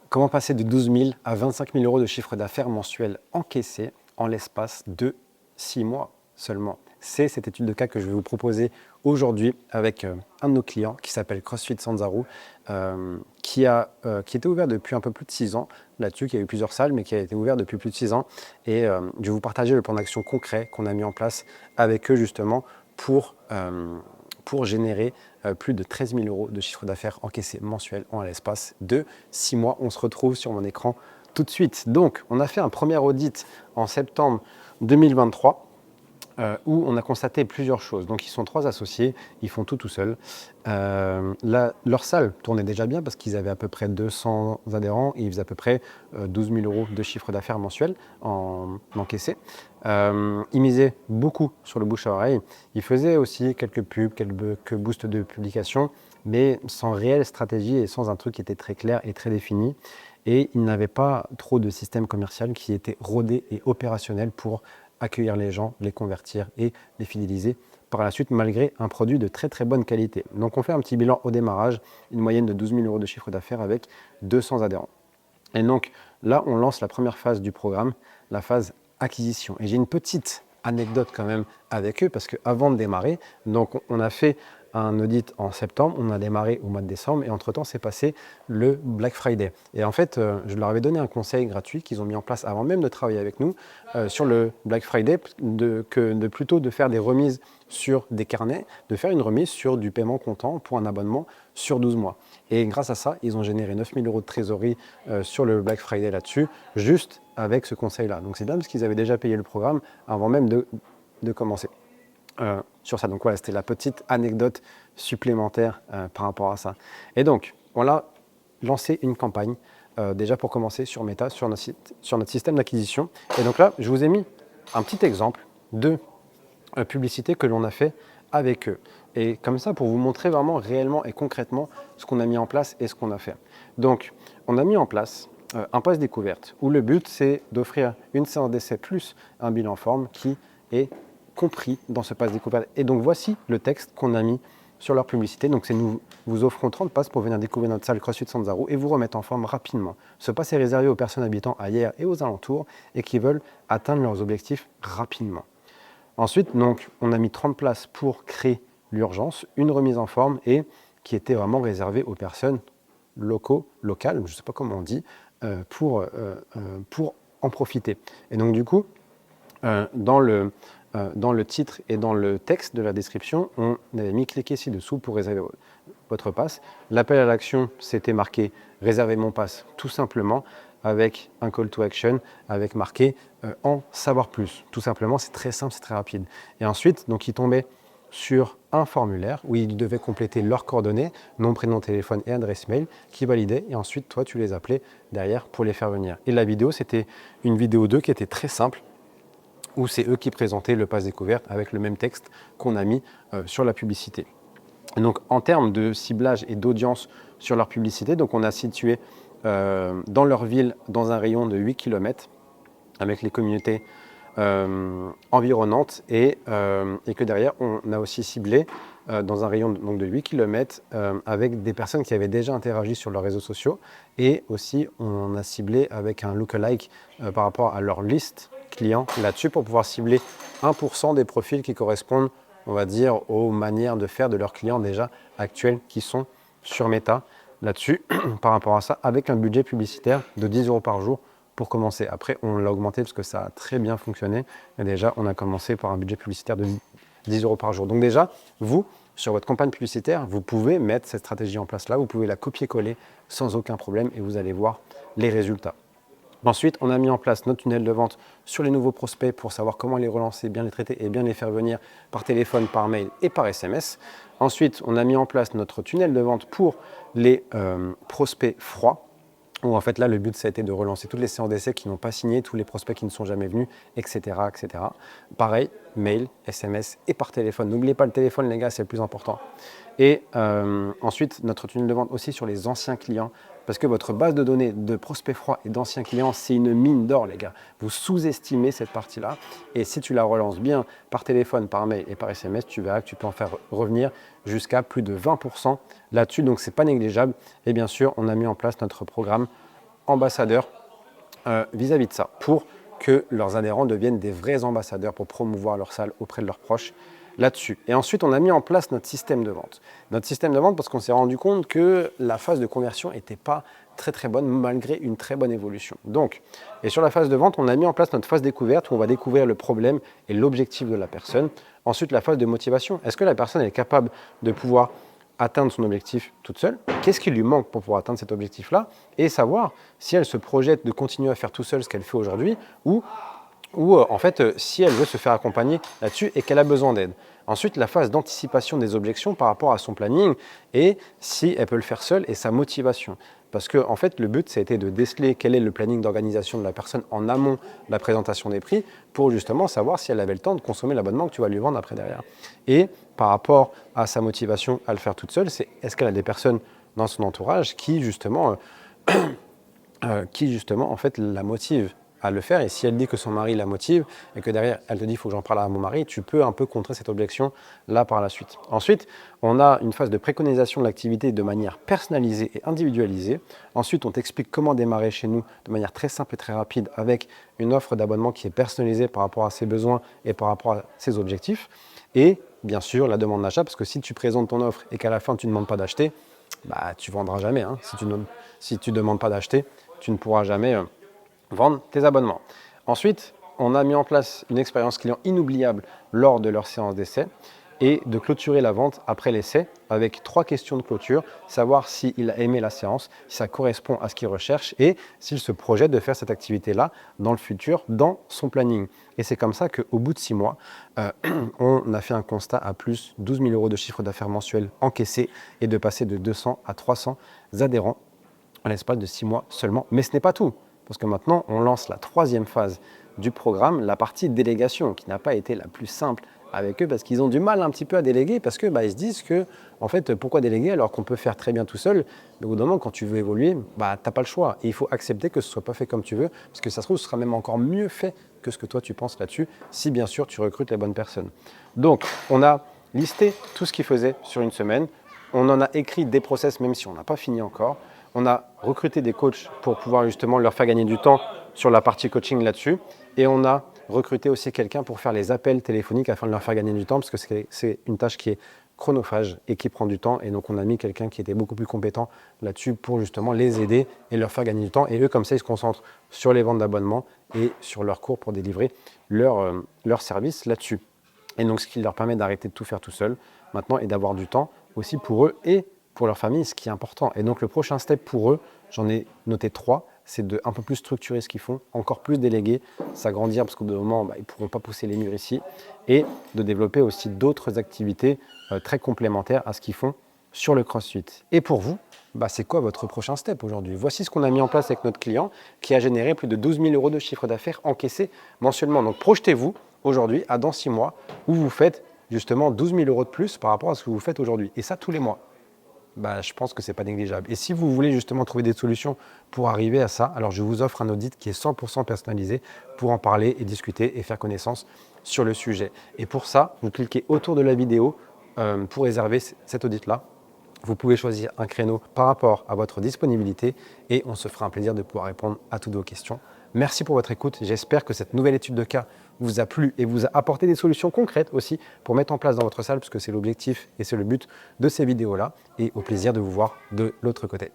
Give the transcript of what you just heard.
Comment passer de 12 000 à 25 000 euros de chiffre d'affaires mensuel encaissé en l'espace de 6 mois seulement? C'est cette étude de cas que je vais vous proposer aujourd'hui avec un de nos clients qui s'appelle CrossFit Sanzaru, qui était ouvert depuis un peu plus de 6 ans là-dessus, qui a eu plusieurs salles, mais qui a été ouvert depuis plus de 6 ans. Et je vais vous partager le plan d'action concret qu'on a mis en place avec eux justement pour générer plus de 13 000 euros de chiffre d'affaires encaissé mensuel en l'espace de 6 mois. On se retrouve sur mon écran tout de suite. Donc, on a fait un premier audit en septembre 2023 où on a constaté plusieurs choses. Donc, ils sont 3 associés, ils font tout seuls. Leur salle tournait déjà bien parce qu'ils avaient à peu près 200 adhérents et ils faisaient à peu près 12 000 euros de chiffre d'affaires mensuel en encaissé. Ils misaient beaucoup sur le bouche à oreille. Ils faisaient aussi quelques pubs, quelques boosts de publication, mais sans réelle stratégie et sans un truc qui était très clair et très défini. Et ils n'avaient pas trop de système commercial qui était rodé et opérationnel pour accueillir les gens, les convertir et les fidéliser par la suite, malgré un produit de très très bonne qualité. Donc on fait un petit bilan au démarrage, une moyenne de 12 000 euros de chiffre d'affaires avec 200 adhérents. Et donc là, on lance la première phase du programme, la phase acquisition. Et j'ai une petite anecdote quand même avec eux, parce qu'avant de démarrer, donc on a fait un audit en septembre, on a démarré au mois de décembre, et entre-temps, c'est passé le Black Friday. Et en fait, je leur avais donné un conseil gratuit qu'ils ont mis en place avant même de travailler avec nous sur le Black Friday, plutôt de faire des remises sur des carnets, de faire une remise sur du paiement comptant pour un abonnement sur 12 mois. Et grâce à ça, ils ont généré 9 000 euros de trésorerie sur le Black Friday là-dessus, juste avec ce conseil-là. Donc c'est bien parce qu'ils avaient déjà payé le programme avant même de commencer sur ça. Donc voilà, c'était la petite anecdote supplémentaire par rapport à ça. Et donc, on a lancé une campagne déjà pour commencer sur Meta, sur notre système d'acquisition. Et donc là, je vous ai mis un petit exemple de publicité que l'on a fait avec eux. Et comme ça, pour vous montrer vraiment réellement et concrètement ce qu'on a mis en place et ce qu'on a fait. Donc, on a mis en place un pass découverte où le but, c'est d'offrir une séance d'essai plus un bilan forme qui est compris dans ce pass découverte. Et donc, voici le texte qu'on a mis sur leur publicité. Donc, c'est nous vous offrons 30 passes pour venir découvrir notre salle CrossFit Sanzaru et vous remettre en forme rapidement. Ce pass est réservé aux personnes habitant à Hyères et aux alentours et qui veulent atteindre leurs objectifs rapidement. Ensuite, donc, on a mis 30 places pour créer l'urgence, une remise en forme et qui était vraiment réservée aux personnes locales, je ne sais pas comment on dit, pour en profiter. Et donc du coup, dans le titre et dans le texte de la description, on avait mis cliquez ci-dessous pour réserver votre pass. L'appel à l'action, c'était marqué réserver mon pass tout simplement avec un call to action, avec marqué en savoir plus. Tout simplement, c'est très simple, c'est très rapide. Et ensuite, donc, ils tombaient sur un formulaire où ils devaient compléter leurs coordonnées, nom, prénom, téléphone et adresse mail, qui validait. Et ensuite, toi, tu les appelais derrière pour les faire venir. Et la vidéo, c'était une vidéo 2 qui était très simple, où c'est eux qui présentaient le pass découverte avec le même texte qu'on a mis sur la publicité. Et donc, en termes de ciblage et d'audience sur leur publicité, donc on a situé dans leur ville, dans un rayon de 8 km, avec les communautés environnantes, et que derrière, on a aussi ciblé dans un rayon donc, de 8 km avec des personnes qui avaient déjà interagi sur leurs réseaux sociaux, et aussi on a ciblé avec un lookalike par rapport à leur liste clients là-dessus pour pouvoir cibler 1% des profils qui correspondent, on va dire, aux manières de faire de leurs clients déjà actuels qui sont sur Meta là-dessus par rapport à ça, avec un budget publicitaire de 10 euros par jour pour commencer. Après, on l'a augmenté parce que ça a très bien fonctionné. Et déjà, on a commencé par un budget publicitaire de 10 euros par jour. Donc déjà, vous, sur votre campagne publicitaire, vous pouvez mettre cette stratégie en place là, vous pouvez la copier-coller sans aucun problème et vous allez voir les résultats. Ensuite, on a mis en place notre tunnel de vente sur les nouveaux prospects pour savoir comment les relancer, bien les traiter et bien les faire venir par téléphone, par mail et par SMS. Ensuite, on a mis en place notre tunnel de vente pour les prospects froids, où en fait là, le but, ça a été de relancer toutes les séances d'essai qui n'ont pas signé, tous les prospects qui ne sont jamais venus, etc., etc. Pareil, mail, SMS et par téléphone. N'oubliez pas le téléphone, les gars, c'est le plus important. Et ensuite, notre tunnel de vente aussi sur les anciens clients, parce que votre base de données de prospects froids et d'anciens clients, c'est une mine d'or, les gars. Vous sous-estimez cette partie-là. Et si tu la relances bien par téléphone, par mail et par SMS, tu verras que tu peux en faire revenir jusqu'à plus de 20% là-dessus. Donc, ce n'est pas négligeable. Et bien sûr, on a mis en place notre programme ambassadeurs vis-à-vis de ça, pour que leurs adhérents deviennent des vrais ambassadeurs pour promouvoir leur salle auprès de leurs proches là-dessus. Et ensuite, on a mis en place notre système de vente. Notre système de vente parce qu'on s'est rendu compte que la phase de conversion n'était pas très bonne malgré une très bonne évolution. Donc, et sur la phase de vente, on a mis en place notre phase découverte où on va découvrir le problème et l'objectif de la personne. Ensuite, la phase de motivation. Est-ce que la personne est capable de pouvoir atteindre son objectif toute seule? Qu'est-ce qui lui manque pour pouvoir atteindre cet objectif-là? Et savoir si elle se projette de continuer à faire tout seul ce qu'elle fait aujourd'hui ou en fait, si elle veut se faire accompagner là-dessus et qu'elle a besoin d'aide. Ensuite, la phase d'anticipation des objections par rapport à son planning et si elle peut le faire seule et sa motivation. Parce que en fait, le but, ça a été de déceler quel est le planning d'organisation de la personne en amont de la présentation des prix pour justement savoir si elle avait le temps de consommer l'abonnement que tu vas lui vendre après derrière. Et par rapport à sa motivation à le faire toute seule, c'est est-ce qu'elle a des personnes dans son entourage qui justement en fait la motivent à le faire. Et si elle dit que son mari la motive et que derrière elle te dit il faut que j'en parle à mon mari, tu peux un peu contrer cette objection là par la suite. Ensuite, on a une phase de préconisation de l'activité de manière personnalisée et individualisée. Ensuite, on t'explique comment démarrer chez nous de manière très simple et très rapide avec une offre d'abonnement qui est personnalisée par rapport à ses besoins et par rapport à ses objectifs. Et bien sûr, la demande d'achat, parce que si tu présentes ton offre et qu'à la fin tu ne demandes pas d'acheter, bah, tu ne vendras jamais. Hein. Si tu ne demandes pas d'acheter, tu ne pourras jamais vendre tes abonnements. Ensuite, on a mis en place une expérience client inoubliable lors de leur séance d'essai et de clôturer la vente après l'essai avec 3 questions de clôture, savoir s'il a aimé la séance, si ça correspond à ce qu'il recherche et s'il se projette de faire cette activité-là dans le futur, dans son planning. Et c'est comme ça qu'au bout de 6 mois, on a fait un constat à plus 12 000 € de chiffre d'affaires mensuel encaissé et de passer de 200 à 300 adhérents en l'espace de 6 mois seulement. Mais ce n'est pas tout. Parce que maintenant, on lance la 3e phase du programme, la partie délégation, qui n'a pas été la plus simple avec eux, parce qu'ils ont du mal un petit peu à déléguer, parce que ils se disent que, en fait, pourquoi déléguer alors qu'on peut faire très bien tout seul? Mais au bout d'un moment, quand tu veux évoluer, tu n'as pas le choix. Et il faut accepter que ce ne soit pas fait comme tu veux, parce que ça se trouve, ce sera même encore mieux fait que ce que toi tu penses là-dessus, si bien sûr tu recrutes les bonnes personnes. Donc, on a listé tout ce qu'ils faisaient sur une semaine. On en a écrit des process, même si on n'a pas fini encore. On a recruté des coachs pour pouvoir justement leur faire gagner du temps sur la partie coaching là-dessus. Et on a recruté aussi quelqu'un pour faire les appels téléphoniques afin de leur faire gagner du temps parce que c'est une tâche qui est chronophage et qui prend du temps. Et donc, on a mis quelqu'un qui était beaucoup plus compétent là-dessus pour justement les aider et leur faire gagner du temps. Et eux, comme ça, ils se concentrent sur les ventes d'abonnements et sur leurs cours pour délivrer leur service là-dessus. Et donc, ce qui leur permet d'arrêter de tout faire tout seul maintenant et d'avoir du temps aussi pour eux et pour leur famille, ce qui est important. Et donc, le prochain step pour eux, j'en ai noté 3, c'est de un peu plus structurer ce qu'ils font, encore plus déléguer, s'agrandir parce qu'au bout d'un moment, ils ne pourront pas pousser les murs ici, et de développer aussi d'autres activités très complémentaires à ce qu'ils font sur le CrossFit. Et pour vous, c'est quoi votre prochain step aujourd'hui? Voici ce qu'on a mis en place avec notre client qui a généré plus de 12 000 € de chiffre d'affaires encaissé mensuellement. Donc, projetez-vous aujourd'hui à dans 6 mois où vous faites justement 12 000 € de plus par rapport à ce que vous faites aujourd'hui. Et ça, tous les mois. Je pense que ce n'est pas négligeable. Et si vous voulez justement trouver des solutions pour arriver à ça, alors je vous offre un audit qui est 100% personnalisé pour en parler et discuter et faire connaissance sur le sujet. Et pour ça, vous cliquez autour de la vidéo pour réserver cet audit-là. Vous pouvez choisir un créneau par rapport à votre disponibilité et on se fera un plaisir de pouvoir répondre à toutes vos questions. Merci pour votre écoute. J'espère que cette nouvelle étude de cas vous a plu et vous a apporté des solutions concrètes aussi pour mettre en place dans votre salle, parce que c'est l'objectif et c'est le but de ces vidéos-là. Et au plaisir de vous voir de l'autre côté.